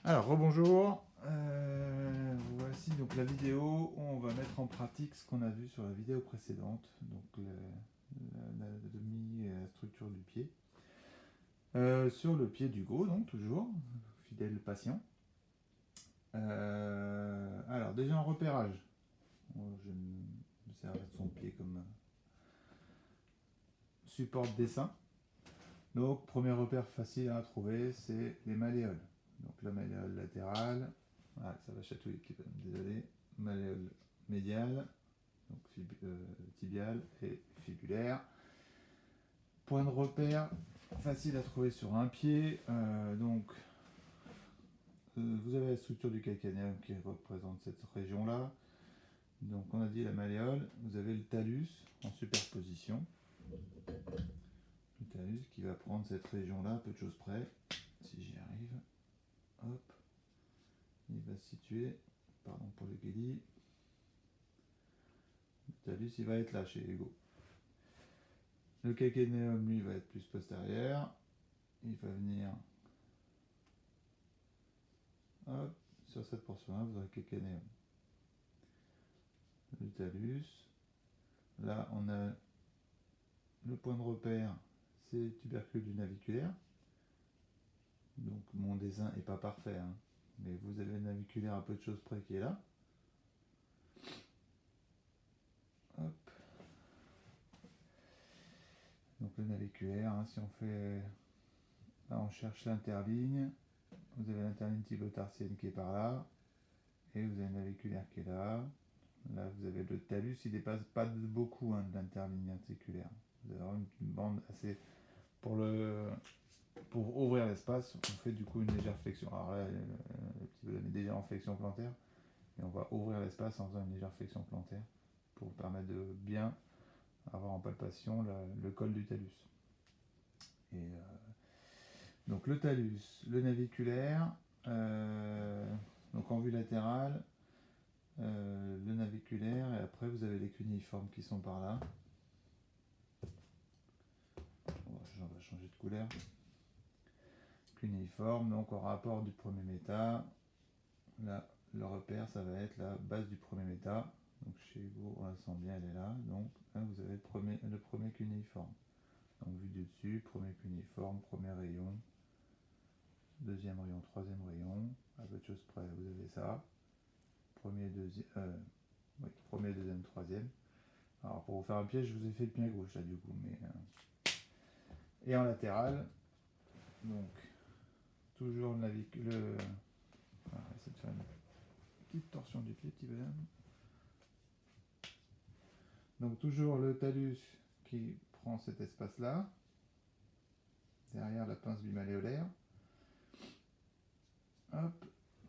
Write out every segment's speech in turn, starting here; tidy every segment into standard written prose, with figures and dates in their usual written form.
Alors, rebonjour. Voici donc la vidéo où on va mettre en pratique ce qu'on a vu sur la vidéo précédente, donc l'anatomie et la structure du pied. Sur le pied d'Hugo, donc toujours, fidèle patient. Alors, déjà en repérage. Je me sers de son pied comme support de dessin. Donc, premier repère facile à trouver, c'est les malléoles. Donc, la malléole latérale, voilà, ça va chatouiller, désolé, malléole médiale, donc tibiale et fibulaire. Point de repère, facile à trouver sur un pied. Vous avez la structure du calcanéum qui représente cette région-là. Donc, on a dit la malléole, vous avez le talus en superposition. Le talus qui va prendre cette région-là, peu de choses près, si j'y arrive. Hop, il va se situer, pardon pour le guélis, le talus il va être là chez Hugo. Le calcanéum lui va être plus postérieur, il va venir, hop, sur cette portion-là vous aurez le calcanéum. Le talus, là on a le point de repère, c'est le tubercule du naviculaire. Donc mon dessin n'est pas parfait, hein, mais vous avez le naviculaire à peu de choses près qui est là. Hop. Donc le naviculaire, hein, si on fait, là on cherche l'interligne, vous avez l'interligne tibio-tarsienne qui est par là, et vous avez le naviculaire qui est là. Là vous avez le talus, il dépasse pas beaucoup, hein, de l'interligne articulaire. Vous avez vraiment une bande assez, pour ouvrir l'espace, on fait du coup une légère flexion. Alors là, le petit bonhomme est déjà en flexion plantaire, et on va ouvrir l'espace en faisant une légère flexion plantaire pour permettre de bien avoir en palpation le col du talus. Et donc le talus, le naviculaire, donc en vue latérale, le naviculaire, et après vous avez les cunéiformes qui sont par là. On va changer de couleur. Cunéiforme, donc au rapport du premier méta, là le repère ça va être la base du premier méta. Donc chez vous on la sent bien, elle est là. Donc là vous avez le premier cunéiforme. Donc vue du dessus, premier cunéiforme, premier rayon, deuxième rayon, troisième rayon, à peu de choses près vous avez ça. Premier, deuxième, troisième. Alors pour vous faire un piège, je vous ai fait le pied gauche là du coup, mais et en latéral, donc toujours voilà, essayer de faire une petite torsion du pied, petit bonhomme. Donc toujours le talus qui prend cet espace-là, derrière la pince bimalléolaire. Hop,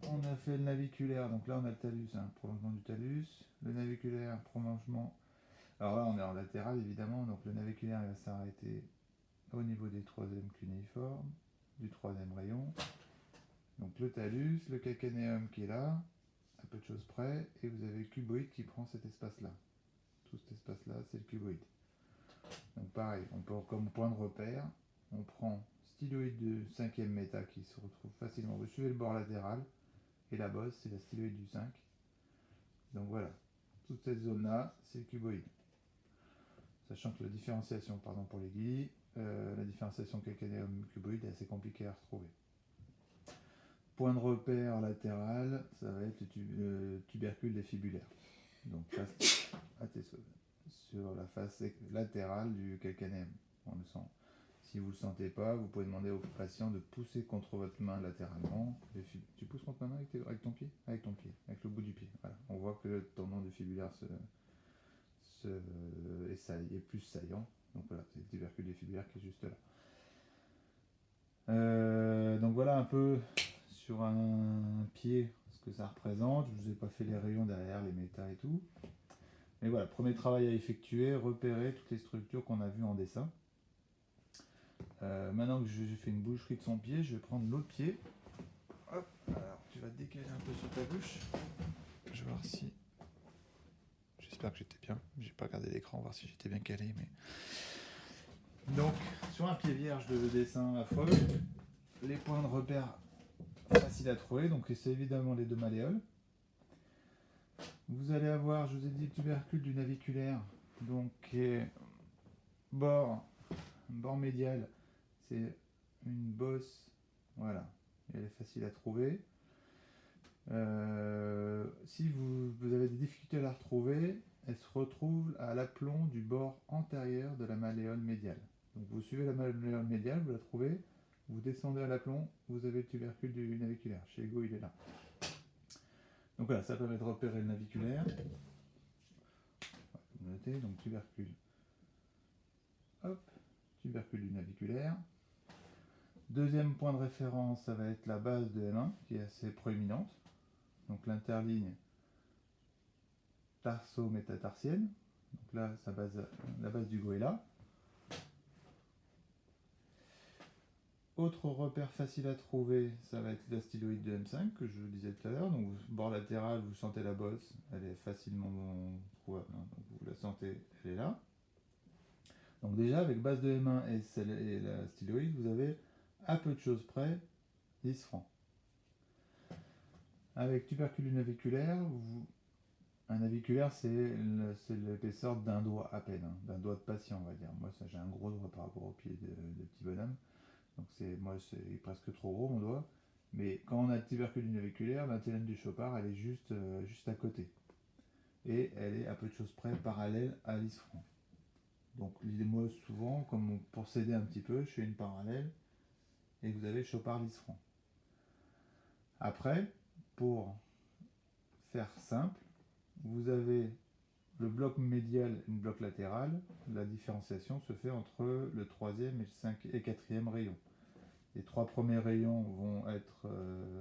on a fait le naviculaire, donc là on a le talus, hein, prolongement du talus. Le naviculaire, prolongement. Alors là on est en latéral évidemment, donc le naviculaire il va s'arrêter au niveau des troisièmes cunéiformes, du troisième rayon. Donc le talus, le calcanéum qui est là, à peu de choses près, et vous avez le cuboïde qui prend cet espace-là. Tout cet espace-là, c'est le cuboïde. Donc pareil, on peut, comme point de repère, on prend styloïde de 5e méta qui se retrouve facilement. Vous suivez le bord latéral, et la bosse, c'est la styloïde du 5. Donc voilà, toute cette zone-là, c'est le cuboïde. Sachant que la différenciation, pardon pour les guillis, la différenciation calcanéum-cuboïde est assez compliquée à retrouver. Point de repère latéral, ça va être le tubercule des fibulaires. Donc sur la face latérale du calcanéum. On le sent. Si vous ne le sentez pas, vous pouvez demander au patient de pousser contre votre main latéralement. Tu pousses contre ma main avec ton pied? Avec ton pied, avec le bout du pied. Voilà. On voit que le tendon du fibulaire est plus saillant. Donc voilà, c'est le tubercule des fibulaires qui est juste là. Donc voilà un peu sur un pied ce que ça représente. Je ne vous ai pas fait les rayons derrière, les métas et tout. Mais voilà, premier travail à effectuer, repérer toutes les structures qu'on a vues en dessin. Maintenant que j'ai fait une boucherie de son pied, je vais prendre l'autre pied. Hop, alors tu vas te décaler un peu sur ta bouche. Je vais voir si... J'espère que j'étais bien. J'ai pas regardé l'écran, voir si j'étais bien calé. Mais... Donc, sur un pied vierge de dessin affreux, les points de repère facile à trouver, donc c'est évidemment les deux malléoles. Vous allez avoir, je vous ai dit, le tubercule du naviculaire, donc bord médial, c'est une bosse, voilà, elle est facile à trouver. Si vous avez des difficultés à la retrouver, elle se retrouve à l'aplomb du bord antérieur de la malléole médiale. Donc vous suivez la malléole médiale, vous la trouvez, vous descendez à l'aplomb, vous avez le tubercule du naviculaire. Chez Hugo, il est là. Donc voilà, ça permet de repérer le naviculaire. Vous notez, donc tubercule. Hop, tubercule du naviculaire. Deuxième point de référence, ça va être la base de M1, qui est assez proéminente. Donc l'interligne tarso-métatarsienne. Donc là, la base du goéla. Autre repère facile à trouver, ça va être la styloïde de M5 que je vous disais tout à l'heure. Donc bord latéral, vous sentez la bosse, elle est facilement trouvable. Hein, donc vous la sentez, elle est là. Donc déjà, avec base de M1 et la styloïde, vous avez à peu de choses près 10 francs. Avec tubercule naviculaire, un naviculaire, c'est l'épaisseur d'un doigt à peine, hein, d'un doigt de patient, on va dire. Moi, ça, j'ai un gros doigt par rapport au pied de petit bonhomme. Donc moi, c'est presque trop gros mon doigt. Mais quand on a le tubercule naviculaire, l'antenne du Chopard, elle est juste à côté. Et elle est à peu de choses près parallèle à l'isfranc. Donc moi, souvent, comme pour s'aider un petit peu, je fais une parallèle et vous avez Chopard-l'isfranc. Après, pour faire simple, vous avez le bloc médial et le bloc latéral. La différenciation se fait entre le troisième et quatrième rayon. Les trois premiers rayons vont être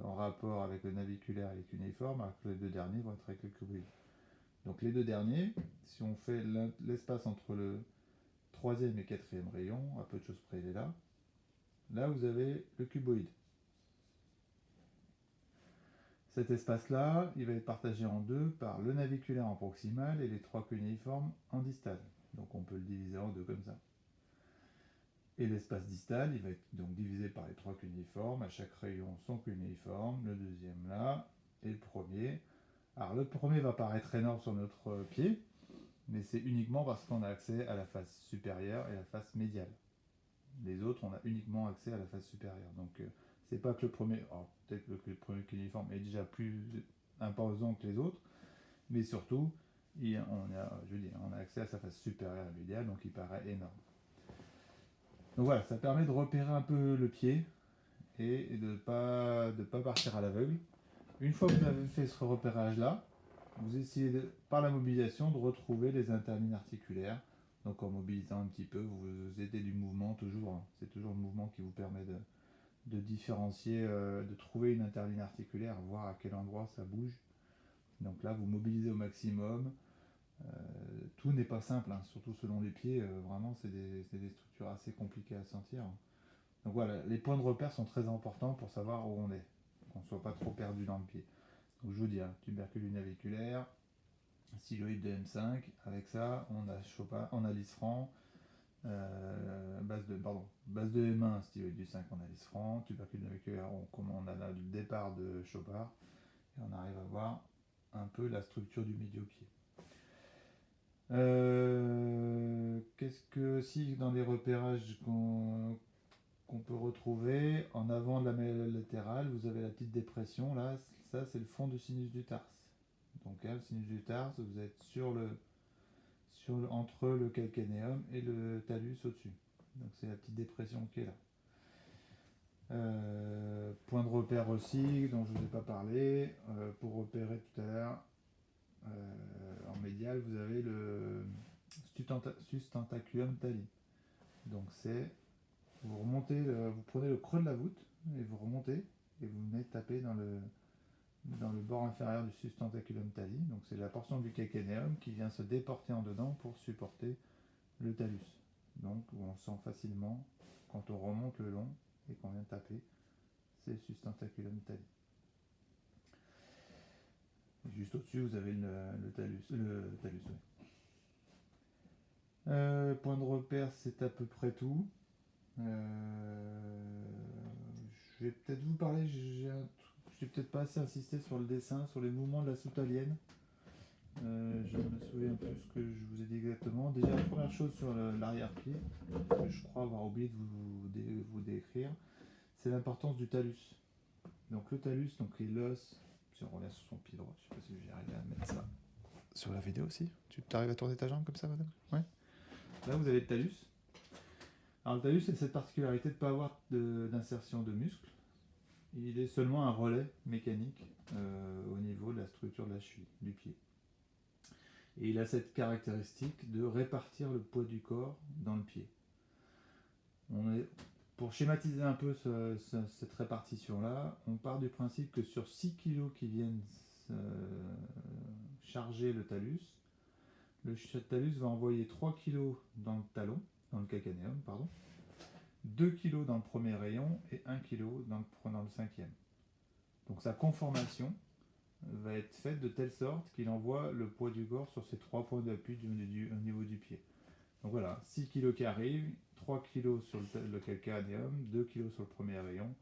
en rapport avec le naviculaire et le cunéiforme, alors que les deux derniers vont être avec le cuboïde. Donc les deux derniers, si on fait l'espace entre le troisième et quatrième rayon, à peu de choses près il est là, là vous avez le cuboïde. Cet espace-là, il va être partagé en deux par le naviculaire en proximal et les trois cunéiformes en distal. Donc on peut le diviser en deux comme ça. Et l'espace distal, il va être donc divisé par les trois cunéiformes, à chaque rayon son cunéiforme, le deuxième là, et le premier. Alors le premier va paraître énorme sur notre pied, mais c'est uniquement parce qu'on a accès à la face supérieure et la face médiale. Les autres, on a uniquement accès à la face supérieure. Donc c'est pas que le premier, peut-être que le premier cunéiforme est déjà plus imposant que les autres, mais surtout, on a accès à sa face supérieure et médiale, donc il paraît énorme. Donc voilà, ça permet de repérer un peu le pied et de ne pas partir à l'aveugle. Une fois que vous avez fait ce repérage-là, vous essayez par la mobilisation de retrouver les interlignes articulaires. Donc en mobilisant un petit peu, vous aidez du mouvement toujours. Hein. C'est toujours le mouvement qui vous permet de différencier, de trouver une interligne articulaire, voir à quel endroit ça bouge. Donc là, vous mobilisez au maximum. Tout n'est pas simple, hein, surtout selon les pieds. Vraiment, c'est des structures assez compliquées à sentir. Donc voilà, les points de repère sont très importants pour savoir où on est, qu'on ne soit pas trop perdu dans le pied. Donc je vous dis, hein, tubercule naviculaire, styloïde de M5, avec ça, on a l'isfranc, base de M1, styloïde du 5, on a l'isfranc, tubercule naviculaire, on a là le départ de Chopard, et on arrive à voir un peu la structure du médio-pied. Qu'est-ce que si dans les repérages qu'on peut retrouver en avant de la malléole latérale, vous avez la petite dépression là, ça c'est le fond du sinus du tarse. Donc là, le sinus du tarse, vous êtes entre le calcanéum et le talus au-dessus. Donc c'est la petite dépression qui est là. Point de repère aussi, dont je ne vous ai pas parlé, pour repérer tout à l'heure, en médial, vous avez le sustentaculum tali. Donc vous remontez, vous prenez le creux de la voûte et vous remontez et vous venez taper dans le bord inférieur du sustentaculum tali. Donc c'est la portion du calcanéum qui vient se déporter en dedans pour supporter le talus. Donc on sent facilement quand on remonte le long et qu'on vient taper, c'est le sustentaculum tali. Juste au-dessus, vous avez le talus. Oui. Point de repère, c'est à peu près tout. Je je vais peut-être vous parler, j'ai peut-être pas assez insisté sur le dessin, sur les mouvements de la soutalienne. Je me souviens plus ce que je vous ai dit exactement. Déjà, la première chose sur l'arrière-pied, que je crois avoir oublié de vous décrire, c'est l'importance du talus. Donc le talus, donc est l'os, si on revient sur son pied droit, je sais pas si j'ai arrivé à mettre ça sur la vidéo aussi. Tu arrives à tourner ta jambe comme ça, madame? Ouais. Là, vous avez le talus. Alors le talus, c'est cette particularité de ne pas avoir d'insertion de muscle. Il est seulement un relais mécanique au niveau de la structure de la cheville, du pied. Et il a cette caractéristique de répartir le poids du corps dans le pied. Pour schématiser un peu cette répartition-là, on part du principe que sur 6 kg qui viennent charger le talus va envoyer 3 kg dans le talon, dans le calcanéum, pardon, 2 kg dans le premier rayon et 1 kg dans le cinquième. Donc sa conformation va être faite de telle sorte qu'il envoie le poids du corps sur ces 3 points d'appui au niveau du pied. Donc voilà, 6 kg qui arrivent, 3 kg sur le calcanéum, 2 kg sur le premier rayon,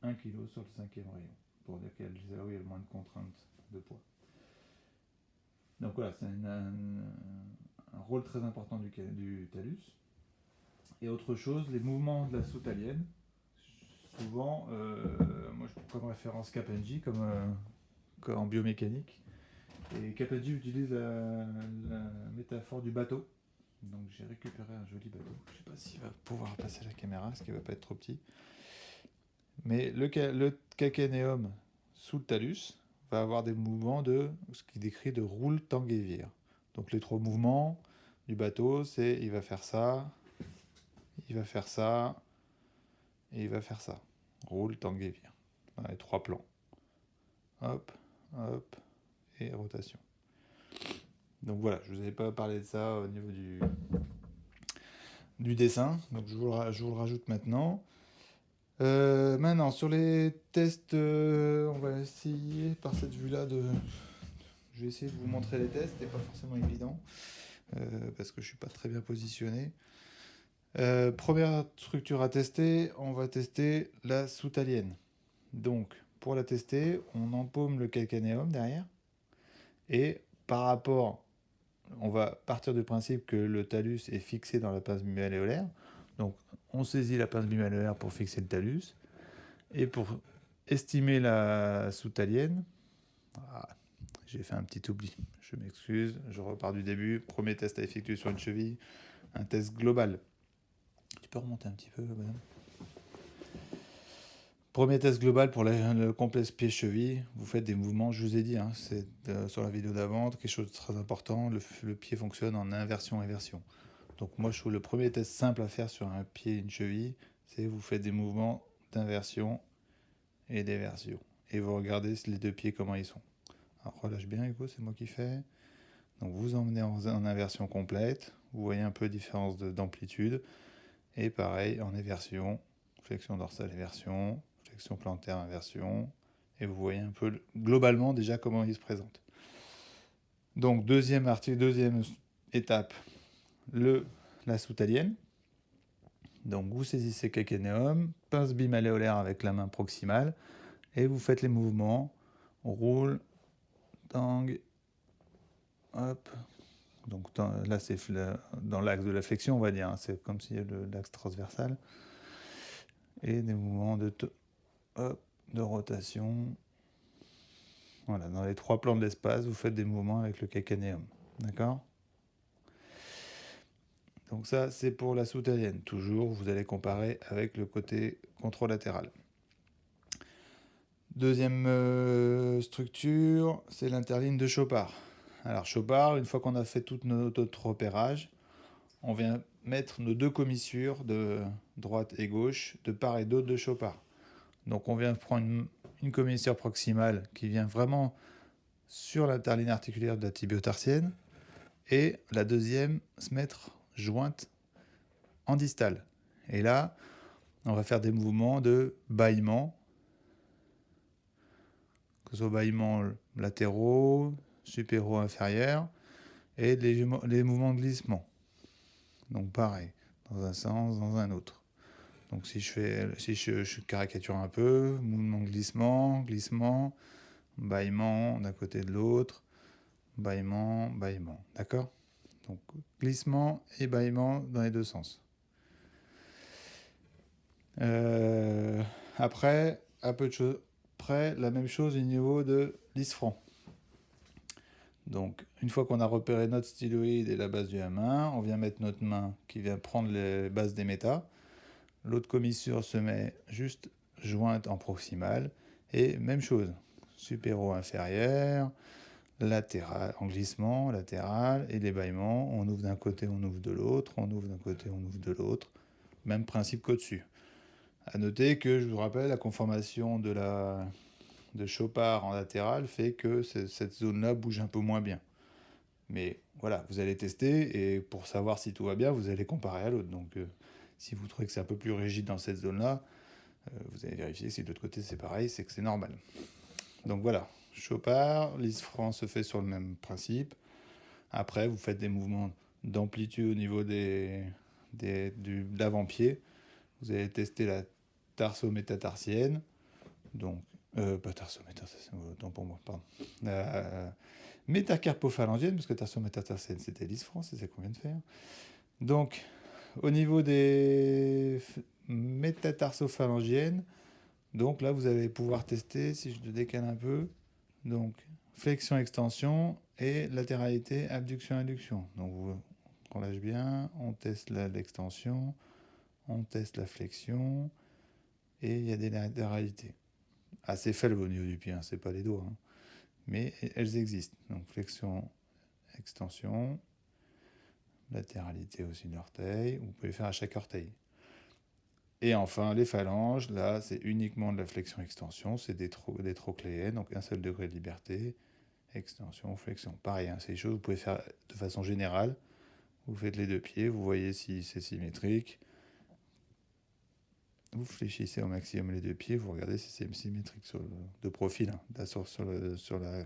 1 kg sur le cinquième rayon, pour dire qu'il y a le moins de contraintes de poids. Donc voilà, c'est un rôle très important du talus. Et autre chose, les mouvements de la soutalienne, souvent, moi je prends comme référence Capenghi, comme en biomécanique. Et Capenghi utilise la métaphore du bateau. Donc j'ai récupéré un joli bateau. Je ne sais pas s'il va pouvoir passer la caméra, parce qu'il ne va pas être trop petit. Mais le calcanéum sous le talus va avoir des mouvements de ce qu'il décrit de roule, tangue et vire. Donc les 3 mouvements du bateau, c'est il va faire ça, il va faire ça, et il va faire ça. Roule, tangue et vire. Dans les 3 plans. Hop, hop, et rotation. Donc voilà, je ne vous avais pas parlé de ça au niveau du dessin, donc je vous le rajoute maintenant. Maintenant, sur les tests, on va essayer par cette vue-là je vais essayer de vous montrer les tests, c'est pas forcément évident, parce que je suis pas très bien positionné. Première structure à tester, on va tester la soutalienne. Donc, pour la tester, on empaume le calcanéum derrière, et par rapport, on va partir du principe que le talus est fixé dans la pince bimalléolaire. Donc, on saisit la pince bimalléolaire pour fixer le talus. Et pour estimer la soutalienne, j'ai fait un petit oubli, je m'excuse, je repars du début. Premier test à effectuer sur une cheville, un test global. Tu peux remonter un petit peu, madame? Premier test global pour le complexe pied-cheville. Vous faites des mouvements, je vous ai dit, c'est sur la vidéo d'avant, quelque chose de très important. Le pied fonctionne en inversion-éversion. Donc moi, je trouve le premier test simple à faire sur un pied et une cheville, c'est vous faites des mouvements d'inversion et d'éversion. Et vous regardez les 2 pieds, comment ils sont. Alors relâche bien, Hugo, c'est moi qui fais. Donc vous emmenez en inversion complète. Vous voyez un peu la différence d'amplitude. Et pareil, en éversion, flexion dorsale, éversion, flexion plantaire, inversion. Et vous voyez un peu globalement déjà comment ils se présentent. Donc deuxième étape, la soutalienne. Donc vous saisissez calcanéum, pince bimalléolaire avec la main proximale, et vous faites les mouvements. On roule, tangue, hop. Donc là c'est dans l'axe de la flexion, on va dire, c'est comme si l'axe transversal. Et des mouvements de rotation. Voilà, dans les 3 plans de l'espace, vous faites des mouvements avec le calcanéum. D'accord? Donc ça, c'est pour la soutalienne. Toujours, vous allez comparer avec le côté controlatéral. Deuxième structure, c'est l'interligne de Chopard. Alors Chopard, une fois qu'on a fait tout notre repérage, on vient mettre nos 2 commissures de droite et gauche de part et d'autre de Chopard. Donc on vient prendre une commissure proximale qui vient vraiment sur l'interligne articulaire de la tibio-tarsienne, et la deuxième se mettre jointe en distale. Et là, on va faire des mouvements de bâillement, que ce soit bâillements latéraux, supéro-inférieurs, et les mouvements de glissement. Donc pareil, dans un sens, dans un autre. Donc si je caricature un peu, mouvement glissement, glissement, bâillement d'un côté et de l'autre, bâillement, bâillement. D'accord? Donc glissement et bâillement dans les deux sens. Après, à peu de choses près, la même chose au niveau de l'isfranc. Donc, une fois qu'on a repéré notre styloïde et la base du M1, on vient mettre notre main qui vient prendre les bases des métas. L'autre commissure se met juste jointe en proximale. Et même chose, supéro-inférieur, latéral, en glissement, latéral, et les bâillements, on ouvre d'un côté, on ouvre de l'autre, on ouvre d'un côté, on ouvre de l'autre. Même principe qu'au-dessus. A noter que, je vous rappelle, la conformation de Chopard en latéral fait que cette zone-là bouge un peu moins bien. Mais voilà, vous allez tester et pour savoir si tout va bien, vous allez comparer à l'autre. Donc si vous trouvez que c'est un peu plus rigide dans cette zone-là, vous allez vérifier si de l'autre côté c'est pareil, c'est que c'est normal. Donc voilà, Chopard, l'isfranc se fait sur le même principe. Après, vous faites des mouvements d'amplitude au niveau de l'avant-pied. Vous allez tester la tarso-métatarsienne. Donc, pas tarso-métatarsienne, autant pour moi, pardon. Métacarpophalangienne, parce que tarso-métatarsienne, c'était l'isfranc, c'est ce qu'on vient de faire. Donc, au niveau des métatarsophalangiennes, donc là, vous allez pouvoir tester, si je le décale un peu, donc flexion-extension et latéralité, abduction-induction. Donc, on lâche bien, on teste l'extension, on teste la flexion, et il y a des latéralités. Assez faibles au niveau du pied, hein, c'est pas les doigts, hein, mais elles existent. Donc, flexion, extension, latéralité aussi de l'orteil, vous pouvez faire à chaque orteil. Et enfin, les phalanges, là, c'est uniquement de la flexion-extension, c'est des trochléennes, donc un seul degré de liberté, extension, flexion. Pareil, hein, c'est des choses que vous pouvez faire de façon générale. Vous faites les deux pieds, vous voyez si c'est symétrique. Vous fléchissez au maximum les deux pieds, vous regardez si c'est symétrique de profil. Hein. Sur la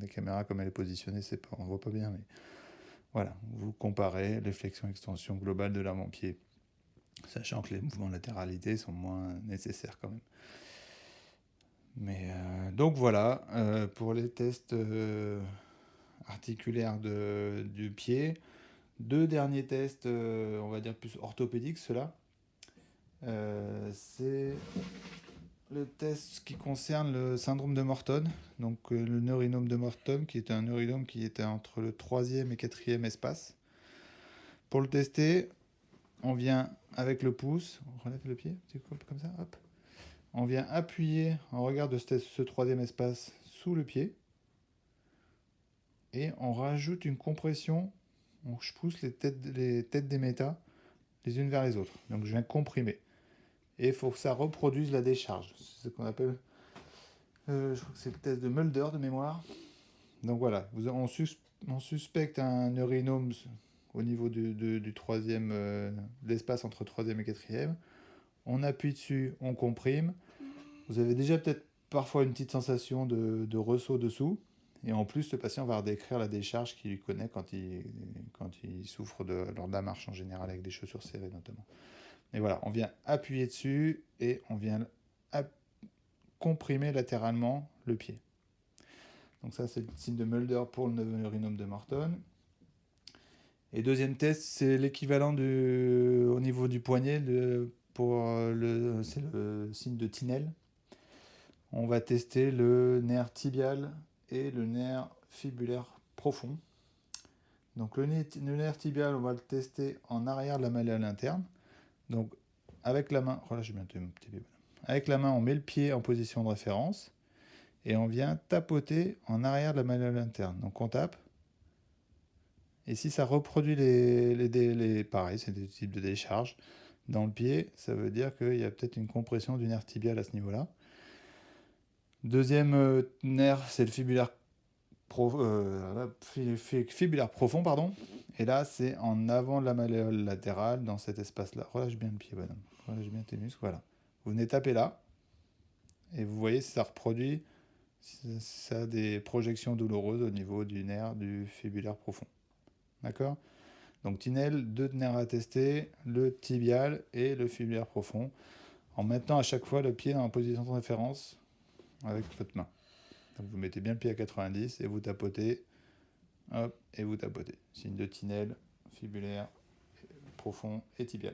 caméra, comme elle est positionnée, on ne voit pas bien, mais voilà. Vous comparez les flexions-extensions globales de l'avant-pied, sachant que les mouvements de latéralité sont moins nécessaires quand même. Mais donc voilà, pour les tests articulaires du pied. Deux derniers tests, on va dire plus orthopédiques, ceux-là. C'est le test qui concerne le syndrome de Morton, donc le neurinome de Morton, qui est un neurinome qui était entre le 3e et 4e espace. Pour le tester, on vient avec le pouce, on relève le pied, comme ça, hop. On vient appuyer en regard de ce 3e espace sous le pied et on rajoute une compression. Je pousse les têtes des métas les unes vers les autres. Donc je viens comprimer. Et il faut que ça reproduise la décharge. C'est ce qu'on appelle, je crois que c'est le test de Mulder de mémoire. Donc voilà, on suspecte un neurinome au niveau du 3e, l'espace entre 3e et 4e. On appuie dessus, on comprime. Vous avez déjà peut-être parfois une petite sensation de ressaut dessous. Et en plus, le patient va redécrire la décharge qu'il connaît quand il souffre lors de la marche en général, avec des chaussures serrées notamment. Et voilà, on vient appuyer dessus et on vient comprimer latéralement le pied. Donc ça, c'est le signe de Mulder pour le neurinome de Morton. Et deuxième test, c'est l'équivalent au niveau du poignet, c'est le signe de Tinel. On va tester le nerf tibial et le nerf fibulaire profond. Donc le nerf tibial, on va le tester en arrière de la malléole interne. Donc avec la main, relâche bien tes petits bébés. Avec la main, on met le pied en position de référence et on vient tapoter en arrière de la malléole interne. Donc on tape. Et si ça reproduit pareil, c'est des types de décharge dans le pied, ça veut dire qu'il y a peut-être une compression du nerf tibial à ce niveau-là. Deuxième nerf, c'est le fibulaire profond, pardon. Et là, c'est en avant de la malléole latérale, dans cet espace-là. Relâche bien le pied, bonhomme. Relâche bien tes muscles, voilà. Vous venez taper là, et vous voyez si ça reproduit, si ça a des projections douloureuses au niveau du nerf du fibulaire profond. D'accord ? Donc tinelle, 2 nerfs à tester, le tibial et le fibulaire profond, en maintenant à chaque fois le pied dans la position de référence avec votre main. Donc vous mettez bien le pied à 90 et vous tapotez, hop, et vous tapotez. Signe de tinelle, fibulaire, profond et tibial.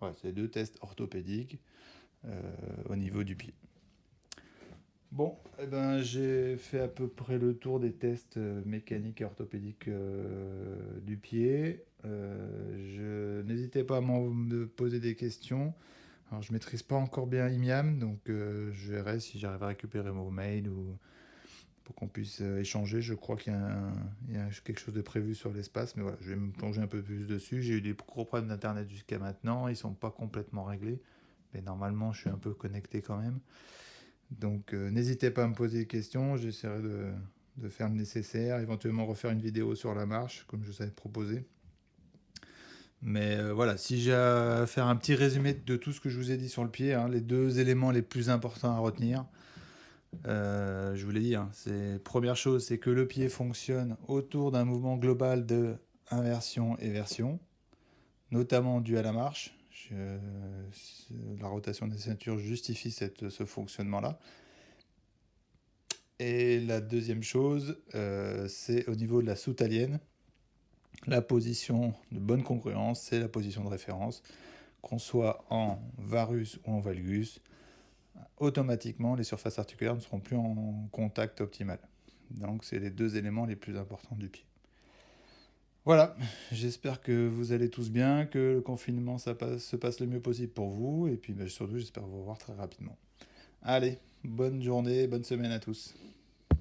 Voilà, c'est 2 tests orthopédiques au niveau du pied. Bon, eh ben, j'ai fait à peu près le tour des tests mécaniques et orthopédiques du pied. N'hésitez pas à me poser des questions. Alors, je maîtrise pas encore bien IMIAM, donc je verrai si j'arrive à récupérer vos mails ou pour qu'on puisse échanger. Je crois qu'il y a quelque chose de prévu sur l'espace, mais voilà, je vais me plonger un peu plus dessus. J'ai eu des gros problèmes d'internet jusqu'à maintenant, ils sont pas complètement réglés, mais normalement je suis un peu connecté quand même. Donc n'hésitez pas à me poser des questions, j'essaierai de faire le nécessaire, éventuellement refaire une vidéo sur la marche, comme je vous avais proposé. Mais voilà, si j'ai à faire un petit résumé de tout ce que je vous ai dit sur le pied, hein, les 2 éléments les plus importants à retenir, je vous l'ai dit, hein, première chose, c'est que le pied fonctionne autour d'un mouvement global de inversion et version, notamment dû à la marche. La rotation des ceintures justifie ce fonctionnement-là. Et la deuxième chose, c'est au niveau de la soutalienne. La position de bonne congruence, c'est la position de référence. Qu'on soit en varus ou en valgus, automatiquement, les surfaces articulaires ne seront plus en contact optimal. Donc, c'est les 2 éléments les plus importants du pied. Voilà, j'espère que vous allez tous bien, que le confinement se passe le mieux possible pour vous. Et puis, surtout, j'espère vous revoir très rapidement. Allez, bonne journée, bonne semaine à tous.